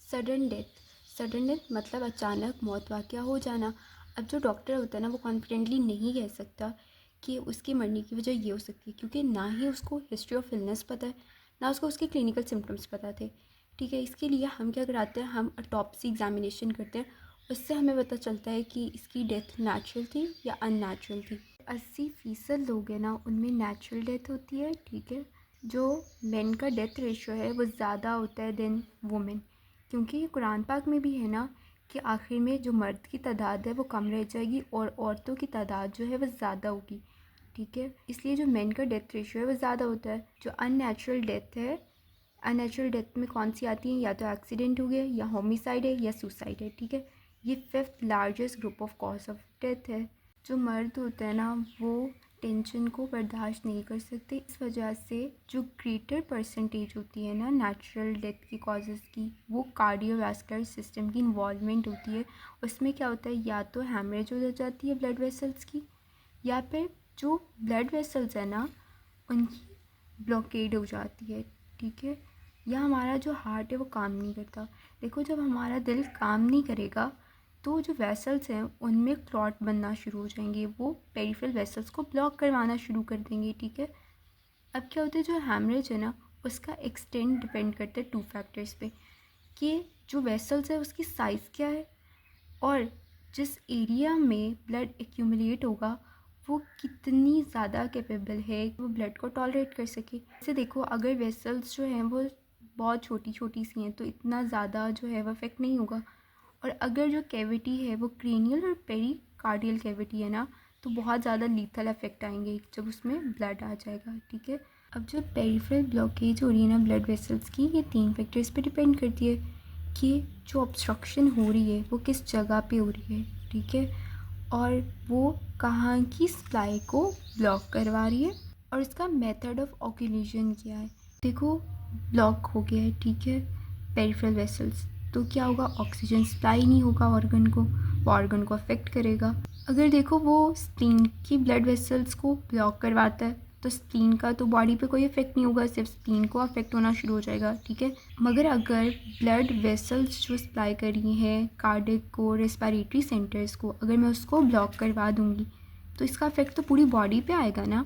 Sudden death मतलब अचानक मौत वाक़या हो जाना। अब जो डॉक्टर होता है ना, वो कॉन्फिडेंटली नहीं कह सकता कि उसकी मरने की वजह ये हो सकती है, क्योंकि ना ही उसको हिस्ट्री ऑफ इलनेस पता है, ना उसको उसके क्लिनिकल सिम्टम्स पता थे। ठीक है, इसके लिए हम क्या कराते हैं, हम ऑटोप्सी एग्जामिनेशन करते हैं। उससे हमें पता चलता है कि इसकी डेथ नेचुरल थी या अननेचुरल थी। 80% लोग हैं ना, उनमें नेचुरल डेथ होती है। ठीक है, जो मेन का डेथ रेशियो है वो ज़्यादा होता है देन वुमेन, क्योंकि कुरान पाक में भी है ना कि आखिर में जो मर्द की तादाद है वो कम रह जाएगी और औरतों की तादाद जो है वो ज़्यादा होगी। ठीक है, इसलिए जो मेन का डेथ रेशियो है वो ज़्यादा होता है। जो अननेचुरल डेथ है, अननेचुरल डेथ में कौन सी आती है, या तो एक्सीडेंट हो गया, या होमिसाइड है, या सुसाइड है। ठीक है, ये 5th largest group of cause of death है। जो मर्द होते हैं ना, वो टेंशन को बर्दाश्त नहीं कर सकते, इस वजह से जो ग्रेटर परसेंटेज होती है ना नेचुरल डेथ की कॉजेज़ की, वो कार्डियोवास्कुलर सिस्टम की इन्वॉल्वमेंट होती है। उसमें क्या होता है, या तो हैमरेज हो जाती है ब्लड वेसल्स की, या फिर जो ब्लड वेसल्स है ना उनकी ब्लॉकेड हो जाती है। ठीक है, या हमारा जो हार्ट है वो काम नहीं करता। देखो, जब हमारा दिल काम नहीं करेगा तो जो वेसल्स हैं उनमें क्लॉट बनना शुरू हो जाएंगे, वो पेरिफेरल वेसल्स को ब्लॉक करवाना शुरू कर देंगे। ठीक है, अब क्या होता है, जो हैमरेज है ना उसका एक्सटेंट डिपेंड करता है 2 फैक्टर्स पे, कि जो वेसल्स है उसकी साइज़ क्या है और जिस एरिया में ब्लड एक्यूमुलेट होगा वो कितनी ज़्यादा कैपेबल है कि वो ब्लड को टॉलरेट कर सके। जैसे देखो, अगर वेसल्स जो हैं वो बहुत छोटी छोटी सी हैं तो इतना ज़्यादा जो है वो अफेक्ट नहीं होगा, और अगर जो कैविटी है वो क्रेनियल और पेरिकार्डियल कैविटी है ना, तो बहुत ज़्यादा लीथल इफेक्ट आएंगे जब उसमें ब्लड आ जाएगा। ठीक है, अब जो पेरिफेरल ब्लॉकेज हो रही है ना ब्लड वेसल्स की, ये 3 फैक्टर्स पे डिपेंड करती है कि जो ऑब्स्ट्रक्शन हो रही है वो किस जगह पे हो रही है। ठीक है, और वो कहाँ की सप्लाई को ब्लॉक करवा रही है और इसका मेथड ऑफ ऑक्यूलेशन क्या है। देखो, ब्लॉक हो गया है, ठीक है, पेरिफेरल वेसल्स, तो क्या होगा, ऑक्सीजन सप्लाई नहीं होगा ऑर्गन को, वो ऑर्गन को अफेक्ट करेगा। अगर देखो वो स्प्लीन की ब्लड वेसल्स को ब्लॉक करवाता है तो स्प्लीन का तो बॉडी पे कोई इफेक्ट नहीं होगा, सिर्फ स्प्लीन को अफेक्ट होना शुरू हो जाएगा। ठीक है, मगर अगर ब्लड वेसल्स जो सप्लाई कर रही हैं कार्डियक को, रेस्पिरेटरी सेंटर्स को, अगर मैं उसको ब्लॉक करवा दूंगी तो इसका इफेक्ट तो पूरी बॉडी पे आएगा ना।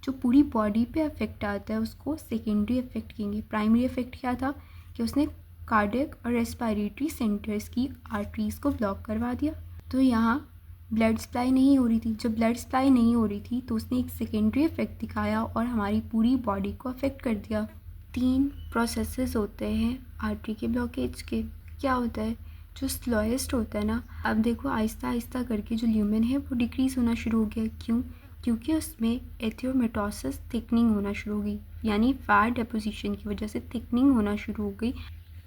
जो पूरी बॉडी पे इफेक्ट आता है उसको सेकेंडरी इफेक्ट कहेंगे। प्राइमरी इफेक्ट क्या था कि उसने कार्डियक और रेस्पिरेटरी सेंटर्स की आर्टरीज़ को ब्लॉक करवा दिया, तो यहाँ ब्लड सप्लाई नहीं हो रही थी। जब ब्लड सप्लाई नहीं हो रही थी तो उसने एक सेकेंडरी इफेक्ट दिखाया और हमारी पूरी बॉडी को अफेक्ट कर दिया। 3 प्रोसेसेस होते हैं आर्टरी के ब्लॉकेज के। क्या होता है, जो स्लोएस्ट होता है ना, अब देखो आहिस्ता आहिस्ता करके जो ल्यूमेन है वो डिक्रीज़ होना शुरू हो गया। क्यों? क्योंकि उसमें एथियोमेटोसिस थिकनिंग होना शुरू हो गई, यानी फैट डेपोजिशन की वजह से थिकनिंग होना शुरू हो गई।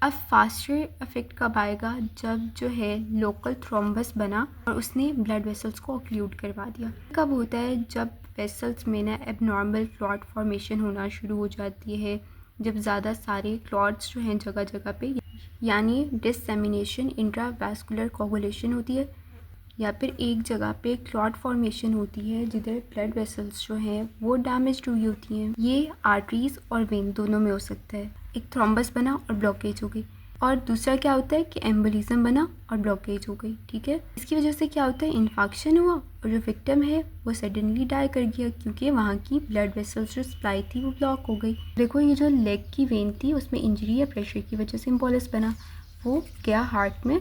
अब फास्टर इफेक्ट कब आएगा, जब जो है लोकल थ्रोम्बस बना और उसने ब्लड वेसल्स को ऑक्लूड करवा दिया। कब होता है, जब वेसल्स में ना एबनॉर्मल क्लॉट फॉर्मेशन होना शुरू हो जाती है, जब ज़्यादा सारे क्लॉट्स जो हैं जगह जगह पे, यानी डिससेमिनेशन इंट्रावैस्कुलर कोगुलेशन होती है, या फिर एक जगह पे क्लॉट फॉर्मेशन होती है जिधर ब्लड वेसल्स जो हैं वो डैमेज हुई होती हैं। ये आर्टरीज और वेन दोनों में हो सकता है। एक थ्रोम्बस बना और ब्लॉकेज हो गई, और दूसरा क्या होता है कि एम्बोलिज्म बना और ब्लॉकेज हो गई। ठीक है, इसकी वजह से क्या होता है, इन्फेक्शन हुआ और जो विक्टिम है वो सडनली डाई कर गया, क्योंकि वहाँ की ब्लड वेसल्स जो सप्लाई थी वो ब्लॉक हो गई। देखो, ये जो लेग की वेन थी उसमें इंजरी या प्रेशर की वजह से एम्बोलिस बना, वो गया हार्ट में।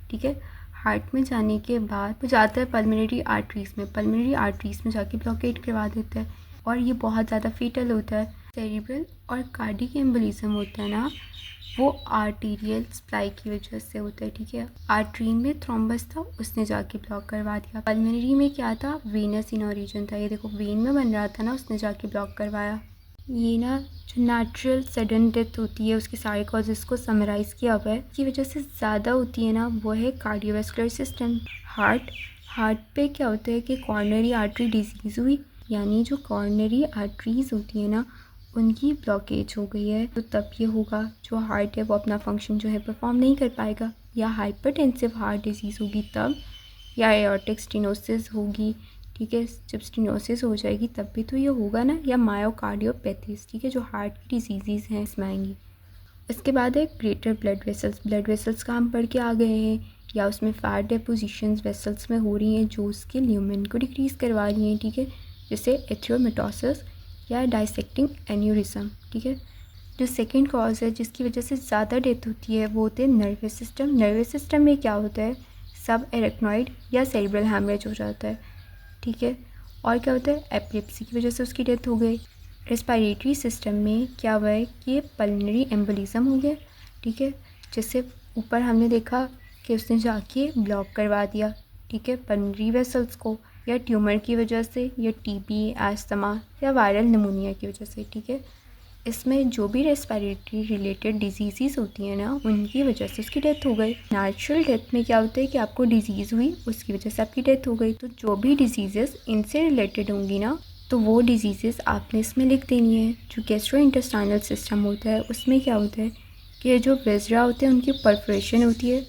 ठीक है, हार्ट में जाने के बाद वो जाता है पल्मोनरी आर्टरीज़ में, पल्मोनरी आर्टरीज़ में जाके ब्लॉकेट करवा देता है और ये बहुत ज़्यादा फेटल होता है। सेरिब्रल और कार्डियक एम्बोलिज्म होता है ना, वो आर्टीरियल सप्लाई की वजह से होता है। ठीक है, आर्टरी में थ्रोम्बस था, उसने जाके ब्लॉक करवा दिया। पल्मोनरी में क्या था, वेनस इन ओरिजिन था, ये देखो वेन में बन रहा था ना, उसने जाके ब्लॉक करवाया। ये ना जो नेचुरल सडन डेथ होती है उसके सारे कॉजेज़ को समराइज़ किया हुआ है, की वजह से ज़्यादा होती है ना, वो है कार्डियोवास्कुलर सिस्टम। हार्ट पे क्या होता है कि कॉर्नरी आर्टरी डिजीज़ हुई, यानी जो कॉर्नरी आर्टरीज़ होती है ना उनकी ब्लॉकेज हो गई है, तो तब ये होगा जो हार्ट है वो अपना फंक्शन जो है परफॉर्म नहीं कर पाएगा, या हाइपरटेंसिव हार्ट डिजीज़ होगी तब, या एओर्टिक स्टेनोसिस होगी। ठीक है, जब स्टेनोसिस हो जाएगी तब भी तो ये होगा ना, या मायोकार्डियोपैथीज, ठीक है, जो हार्ट की डिजीज़ हैं इसमें आएंगी। इसके बाद है ग्रेटर ब्लड वेसल्स का हम पढ़ के आ गए हैं, या उसमें फैट डेपोजिशंस वेसल्स में हो रही हैं जो उसके ल्यूमेन को डिक्रीज़ करवा रही हैं, ठीक है, जैसे एथ्रोमेटोसिस या डाइसेक्टिंग एन्यूरिज्म, ठीक है। जो सेकंड कॉज है जिसकी वजह से ज़्यादा डेथ होती है वो होते हैं नर्वस सिस्टम में क्या होता है, सब एरेक्नॉइड या सेरिब्रल हैमरेज हो जाता है, ठीक है। और क्या होता है, एपिलेप्सी की वजह से उसकी डेथ हो गई। रेस्पिरेटरी सिस्टम में क्या हुआ है कि पल्मोनरी एम्बोलिज्म हो गया, ठीक है, जिससे ऊपर हमने देखा कि उसने जाके ब्लॉक करवा दिया, ठीक है, पल्मोनरी वेसल्स को, या ट्यूमर की वजह से, या टीबी, एस्थमा या वायरल निमोनिया की वजह से, ठीक है। इसमें जो भी रेस्पिरेटरी रिलेटेड डिजीज़ होती हैं ना, उनकी वजह से उसकी डेथ हो गई। नेचुरल डेथ में क्या होता है कि आपको डिजीज़ हुई, उसकी वजह से आपकी डेथ हो गई। तो जो भी डिजीज़ेस इनसे रिलेटेड होंगी ना, तो वो डिजीज़ेस आपने इसमें लिख देनी है। जो गैस्ट्रोइंटेस्टाइनल सिस्टम होता है उसमें क्या होता है कि जो विज़रा होते हैं उनकी परफोरेशन होती है,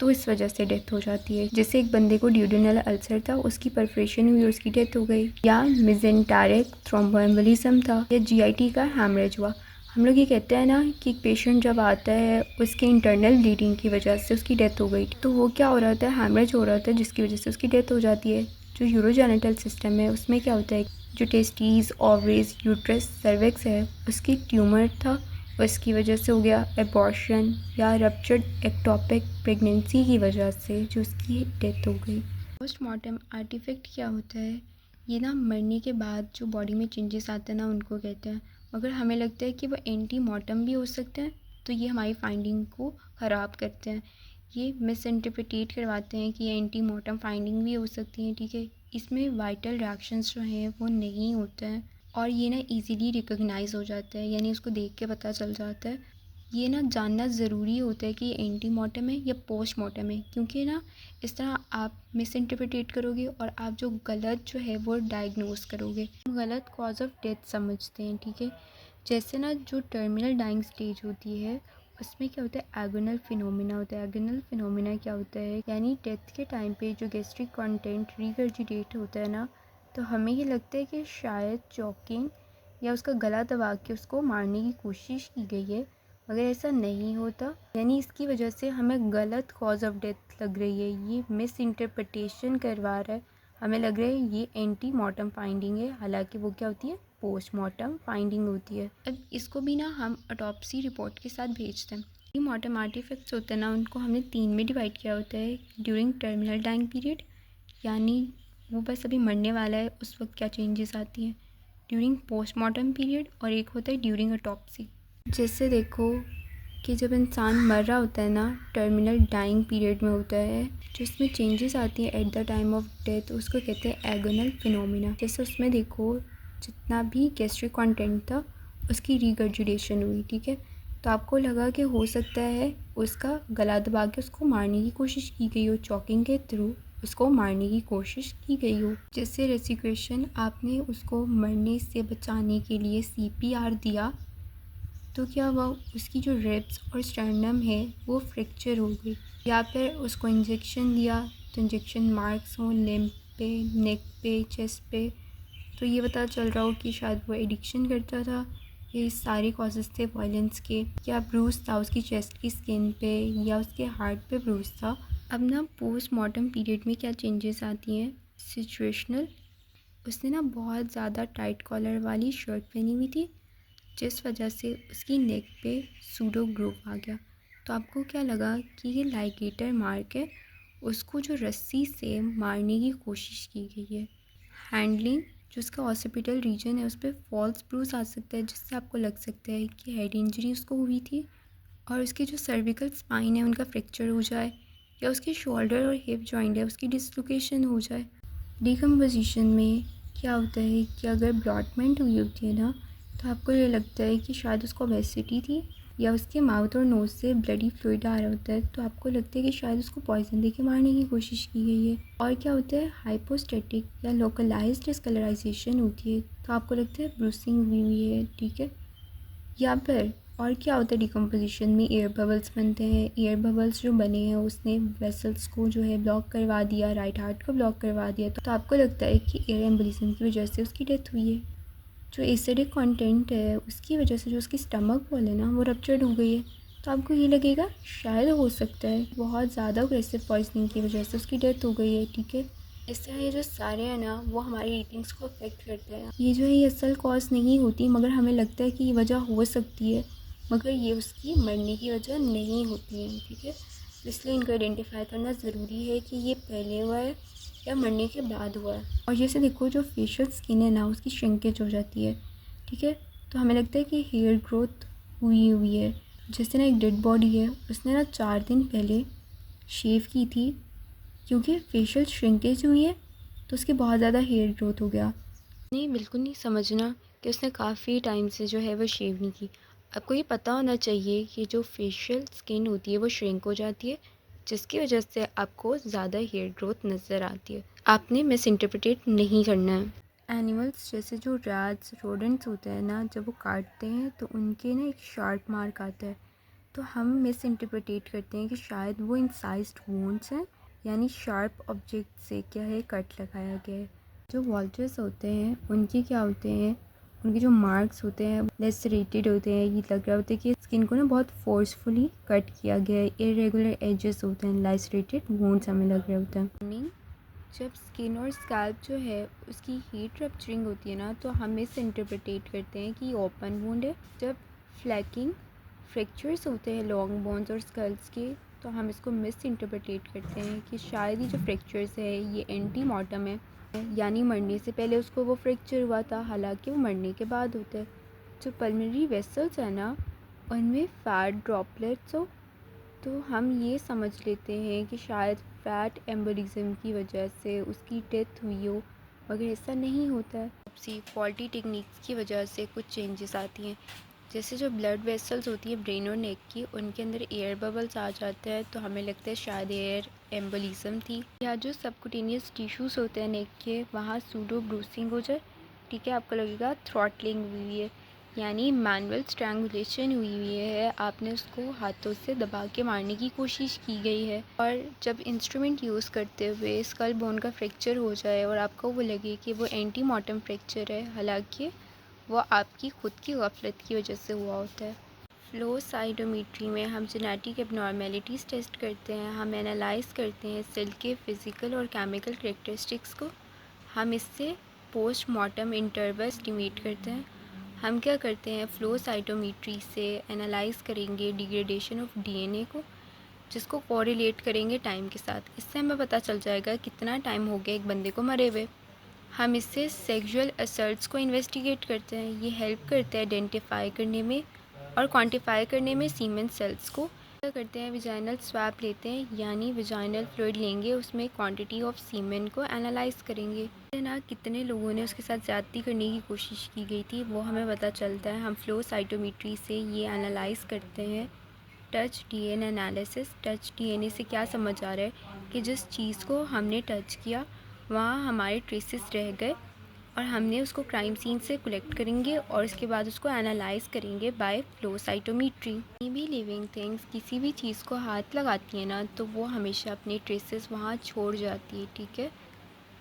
तो इस वजह से डेथ हो जाती है। जैसे एक बंदे को ड्यूडेनल अल्सर था, उसकी परफोरेशन हुई, उसकी डेथ हो गई। या मिजेंटेरिक थ्रोम्बोएम्बोलिज्म था, या जीआईटी का हैमरेज हुआ। हम लोग ये कहते हैं ना कि एक पेशेंट जब आता है उसके इंटरनल ब्लीडिंग की वजह से उसकी डेथ हो गई, तो वो क्या हो रहा होता है, हैमरेज हो रहा होता है, जिसकी वजह से उसकी डेथ हो जाती है। जो यूरोजेनिटल सिस्टम है उसमें क्या होता है, जो टेस्टीज, ओवरीज, यूट्रस, सर्विक्स है, उसकी ट्यूमर था, उसकी वजह से हो गया एबॉर्शन, या रप्चर्ड एक्टोपिक प्रेगनेंसी की वजह से जो उसकी डेथ हो गई। पोस्टमार्टम आर्टिफैक्ट क्या होता है, ये ना मरने के बाद जो बॉडी में चेंजेस आते हैं ना उनको कहते हैं। अगर हमें लगता है कि वो एंटी मॉर्टम भी हो सकते हैं तो ये हमारी फाइंडिंग को ख़राब करते हैं, ये मिस इंटरप्रिटेट करवाते हैं कि ये एंटी मॉर्टम फाइंडिंग भी हो सकती हैं, ठीक है। इसमें वाइटल रिएक्शंस जो हैं वो नहीं होते हैं, और ये ना इजीली रिकॉग्नाइज हो जाता है, यानी उसको देख के पता चल जाता है। ये ना जानना ज़रूरी होता है कि ये एंटी मॉर्टम है या पोस्ट मॉर्टम है, क्योंकि ना इस तरह आप मिस इंटरप्रिटेट करोगे और आप जो गलत जो है वो डायग्नोस करोगे, गलत कॉज ऑफ डेथ समझते हैं, ठीक है। जैसे ना जो टर्मिनल डाइंग स्टेज होती है उसमें क्या होता है, एगोनल फिनोमिना होता है। एगोनल फिनोमिना क्या होता है, यानी डेथ के टाइम पे जो गैस्ट्रिक कंटेंट रिगर्जिटेट होता है ना, तो हमें ये लगता है कि शायद चॉकिंग या उसका गला दबा के उसको मारने की कोशिश की गई है, मगर ऐसा नहीं होता, यानी इसकी वजह से हमें गलत कॉज ऑफ डेथ लग रही है, ये मिस इंटरप्रिटेशन करवा रहा है, हमें लग रहा है ये एंटी मॉर्टम फाइंडिंग है, हालांकि वो क्या होती है, पोस्टमार्टम फाइंडिंग होती है। अब इसको भी ना हम ऑटोप्सी रिपोर्ट के साथ भेजते हैं। ये मॉर्टम आर्टिफैक्ट्स होते हैं ना, उनको हमने 3 में डिवाइड किया होता है। ड्यूरिंग टर्मिनल डाइंग पीरियड, यानी वो बस अभी मरने वाला है उस वक्त क्या चेंजेस आती हैं। ड्यूरिंग पोस्टमार्टम पीरियड, और एक होता है ड्यूरिंग ऑटोप्सी। जैसे देखो कि जब इंसान मर रहा होता है ना, टर्मिनल डाइंग पीरियड में होता है, जो इसमें चेंजेस आती हैं at the time of death, उसको कहते हैं एगोनल फिनोमिना। जैसे उसमें देखो जितना भी गैस्ट्रिक कंटेंट था उसकी रिगर्जिटेशन हुई, ठीक है, तो आपको लगा कि हो सकता है उसका गला दबा के उसको मारने की कोशिश की गई हो, चॉकिंग के थ्रू उसको मारने की कोशिश की गई हो। जैसे रेसिक्वेशन, आपने उसको मरने से बचाने के लिए सीपीआर दिया, तो क्या हुआ, उसकी जो रिब्स और स्टर्नम है वो फ्रैक्चर हो गई। या फिर उसको इंजेक्शन दिया, तो इंजेक्शन मार्क्स हों लिम्ब पे, नेक पे, चेस्ट पे, तो ये पता चल रहा हो कि शायद वो एडिक्शन करता था। ये सारे कॉजेज़ थे वायलेंस के। या ब्रूस था उसकी चेस्ट की स्किन पे, या उसके हार्ट पे ब्रूस था। अब ना पोस्टमार्टम पीरियड में क्या चेंजेस आती हैं, सिचुएशनल। उसने ना बहुत ज़्यादा टाइट कॉलर वाली शर्ट पहनी हुई थी, जिस वजह से उसकी नेक पे सूडो ग्रूव आ गया। तो आपको क्या लगा कि ये लाइगेटर मार्क है, उसको जो रस्सी से मारने की कोशिश की गई है। हैंडलिंग, जो उसका ऑसिपिटल रीजन है उस पर फॉल्स ब्रूस आ सकता है, जिससे आपको लग सकता है कि हेड इंजरी उसको हुई थी, और उसकी जो सर्विकल स्पाइन है उनका फ्रैक्चर हो जाए, या उसके शोल्डर और हिप जॉइंट है उसकी डिसलोकेशन हो जाए। डिकम्पोजिशन में क्या होता है कि अगर ब्लॉटमेंट हुई होती है ना, तो आपको ये लगता है कि शायद उसको ओबेसिटी थी, या उसके माउथ और नोज़ से ब्लडी फ्लूइड आ रहा होता है, तो आपको लगता है कि शायद उसको पॉइजन देके मारने की कोशिश की गई है। और क्या होता है, हाइपोस्टैटिक या लोकलाइज्ड डिस्कलराइजेशन होती है, तो आपको लगता है ब्रूसिंग हुई है, ठीक है। या फिर और क्या होता है, डिकम्पोजिशन में एयर बबल्स बनते हैं। एयर बबल्स जो बने हैं उसने वेसल्स को जो है ब्लॉक करवा दिया, राइट हार्ट को ब्लॉक करवा दिया, तो आपको लगता है कि एयर एम्बोलिज्म की वजह से उसकी डेथ हुई है। जो एसिडिक कंटेंट है उसकी वजह से जो उसकी स्टमक वॉल है ना वो रप्चर्ड हो गई है। तो आपको ये लगेगा शायद हो सकता है बहुत ज़्यादा अग्रेसिव पॉइजनिंग की वजह से उसकी डेथ हो गई है, ठीक है। इस तरह ये जो सारे हैं ना वो हमारी रीडिंग्स को अफेक्ट करते हैं। ये जो है ये असल कॉज नहीं होती, मगर हमें लगता है कि ये वजह हो सकती है, मगर ये उसकी मरने की वजह नहीं होती है, ठीक है। इसलिए इनको आइडेंटिफाई करना ज़रूरी है कि ये पहले हुआ है या मरने के बाद हुआ है। और जैसे देखो जो फेशियल स्किन है ना उसकी श्रिंकेज हो जाती है, ठीक है। तो हमें लगता है कि हेयर ग्रोथ हुई है। जैसे ना एक डेड बॉडी है, उसने ना 4 दिन पहले शेव की थी, क्योंकि फेशियल श्रिंकेज हुई है तो उसके बहुत ज़्यादा हेयर ग्रोथ हो गया। नहीं, बिल्कुल नहीं समझना कि उसने काफ़ी टाइम से जो है वो शेव नहीं की। आपको ये पता होना चाहिए कि जो फेशियल स्किन होती है वो श्रिंक हो जाती है, जिसकी वजह से आपको ज़्यादा हेयर ग्रोथ नज़र आती है। आपने मिस इंटरप्रिटेट नहीं करना है। एनिमल्स जैसे जो रैट्स रोडेंट्स होते हैं ना, जब वो काटते हैं तो उनके ना एक शार्प मार्क आता है, तो हम मिस इंटरप्रिटेट करते हैं कि शायद वो इंसाइज्ड वुंड्स हैं, यानी शार्प ऑब्जेक्ट से क्या है कट लगाया गया है। जो वॉल्चर्स होते हैं उनके क्या होते हैं, उनके जो मार्क्स होते हैं लेसरेटेड होते हैं। ये लग रहा होता है कि स्किन को ना बहुत फोर्सफुली कट किया गया है। इरेगुलर एजेस होते हैं, लेसरेटेड वुंड्स हमें लग रहे होते हैं। जब स्किन और स्कैल्प जो है उसकी हीट रप्चरिंग होती है ना, तो हम मिस इंटरप्रिटेट करते हैं कि ओपन वुंड है। जब फ्लैकिंग फ्रैक्चर्स होते हैं लॉन्ग बोन्स और स्कल्स के, तो हम इसको मिस इंटरप्रिटेट करते हैं कि शायद ये जो फ्रैक्चर्स है ये एंटी मॉर्टम है, यानी मरने से पहले उसको वो फ्रैक्चर हुआ था, हालांकि वो मरने के बाद होता है। जो पल्मोनरी वेसल्स है ना उनमें फैट ड्रॉपलेट्स हो, तो हम ये समझ लेते हैं कि शायद फैट एम्बोलिज्म की वजह से उसकी डेथ हुई हो, मगर ऐसा नहीं होता है। सी फॉल्टी टेक्निक्स की वजह से कुछ चेंजेस आती हैं। जैसे जो ब्लड वेसल्स होती है ब्रेन और नेक की, उनके अंदर एयर बबल्स आ जाते हैं, तो हमें लगता है शायद एयर एम्बोलिज्म थी। या जो सबकुटेनियस टिश्यूज़ होते हैं नेक के, वहाँ सूडो ब्रूसिंग हो जाए, ठीक है। आपको लगेगा थ्रॉटलिंग हुई है, यानी मैनुअल स्ट्रैंगुलेशन हुई है, आपने उसको हाथों से दबा के मारने की कोशिश की गई है। और जब इंस्ट्रूमेंट यूज़ करते हुए स्कल बोन का फ्रैक्चर हो जाए और आपको वो लगे कि वो एंटी मॉर्टम फ्रैक्चर है, हालांकि वो आपकी खुद की गफलत की वजह से हुआ होता है। फ्लो साइटोमेट्री में हम जेनेटिक एबनॉर्मेलिटीज़ टेस्ट करते हैं, हम एनालाइज करते हैं सेल के फिज़िकल और केमिकल करेक्टरिस्टिक्स को, हम इससे पोस्ट मॉर्टम इंटरवल एस्टिमेट करते हैं। हम क्या करते हैं, फ्लो साइटोमेट्री से एनालाइज करेंगे डिग्रेडेशन ऑफ डीएनए को, जिसको कोरिलेट करेंगे टाइम के साथ। इससे हमें पता चल जाएगा कितना टाइम हो गया एक बंदे को मरे हुए। हम इससे सेक्सुअल असर्ट्स को इन्वेस्टिगेट करते हैं, ये हेल्प करते हैं आइडेंटिफाई करने में और क्वांटिफाई करने में सीमेन सेल्स को। क्या करते हैं, विजाइनल स्वैप लेते हैं, यानी विजाइनल फ्लूइड लेंगे, उसमें क्वांटिटी ऑफ सीमेन को एनालाइज करेंगे ना, कितने लोगों ने उसके साथ ज़्यादती करने की कोशिश की गई थी वो हमें पता चलता है। हम फ्लो साइटोमेट्री से ये एनालाइज करते हैं। Touch DNA analysis, touch DNA से क्या समझ आ रहा है कि जिस चीज़ को हमने टच किया वहाँ हमारे ट्रेसेस रह गए, और हमने उसको क्राइम सीन से कलेक्ट करेंगे और इसके बाद उसको एनालाइज करेंगे बाय फ्लो साइटोमेट्री। कोई भी लिविंग थिंग्स किसी भी चीज़ को हाथ लगाती है ना, तो वो हमेशा अपने ट्रेसेस वहाँ छोड़ जाती है, ठीक है।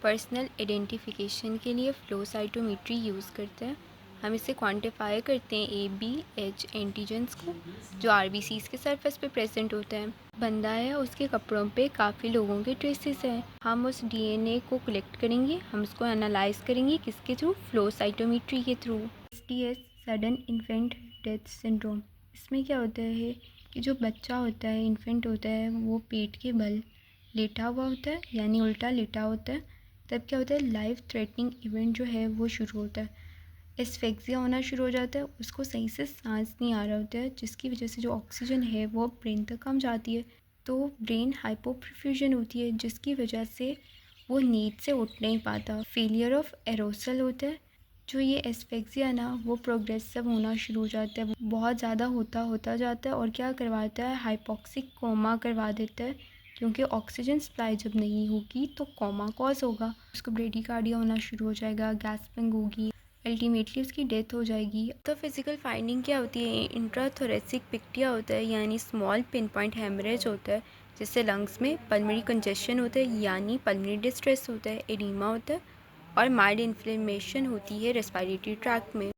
पर्सनल आइडेंटिफिकेशन के लिए फ्लो साइटोमेट्री यूज़ करते हैं। हम इसे क्वांटिफाई करते हैं ABH एंटीजन्स को, जो RBCs के सरफेस पे प्रेजेंट होते हैं। बंदा है, उसके कपड़ों पे काफ़ी लोगों के ट्रेसेस हैं। हम उस DNA को कलेक्ट करेंगे, हम उसको एनालाइज करेंगे किसके थ्रू, फ्लो साइटोमेट्री के through. STS sudden infant death syndrome, इसमें क्या होता है कि जो बच्चा होता है, इन्फेंट होता है, वो पेट के बल लेटा हुआ होता है, यानी उल्टा लेटा होता है। तब क्या होता है, लाइफ थ्रेटनिंग इवेंट जो है वो शुरू होता है। एस्फेक्सिया होना शुरू हो जाता है, उसको सही से सांस नहीं आ रहा होता है, जिसकी वजह से जो ऑक्सीजन है वो ब्रेन तक कम जाती है, तो ब्रेन हाइपोपर्फ्यूजन होती है, जिसकी वजह से वो नींद से उठ नहीं पाता। फेलियर ऑफ एरोसल होता है। जो ये एस्फेक्सिया ना वो प्रोग्रेसिव होना शुरू हो जाता है, बहुत ज़्यादा होता होता जाता है और क्या करवाता है, हाइपोक्सिक कोमा करवा देता है, क्योंकि ऑक्सीजन सप्लाई जब नहीं होगी तो कोमा कॉज होगा। उसको ब्रेडिकार्डिया होना शुरू हो जाएगा, गैस्पिंग होगी, अल्टीमेटली उसकी डेथ हो जाएगी। तो फिजिकल फाइंडिंग क्या होती है, इंट्राथोरेसिक पिक्टिया होता है, यानी स्मॉल पिन पॉइंट हेमरेज होता है, जिससे लंग्स में पल्मोनरी कंजेशन होता है, यानी पल्मोनरी डिस्ट्रेस होता है, एडिमा होता है, और माइल्ड इन्फ्लेमेशन होती है रेस्पिरेटरी ट्रैक्ट में।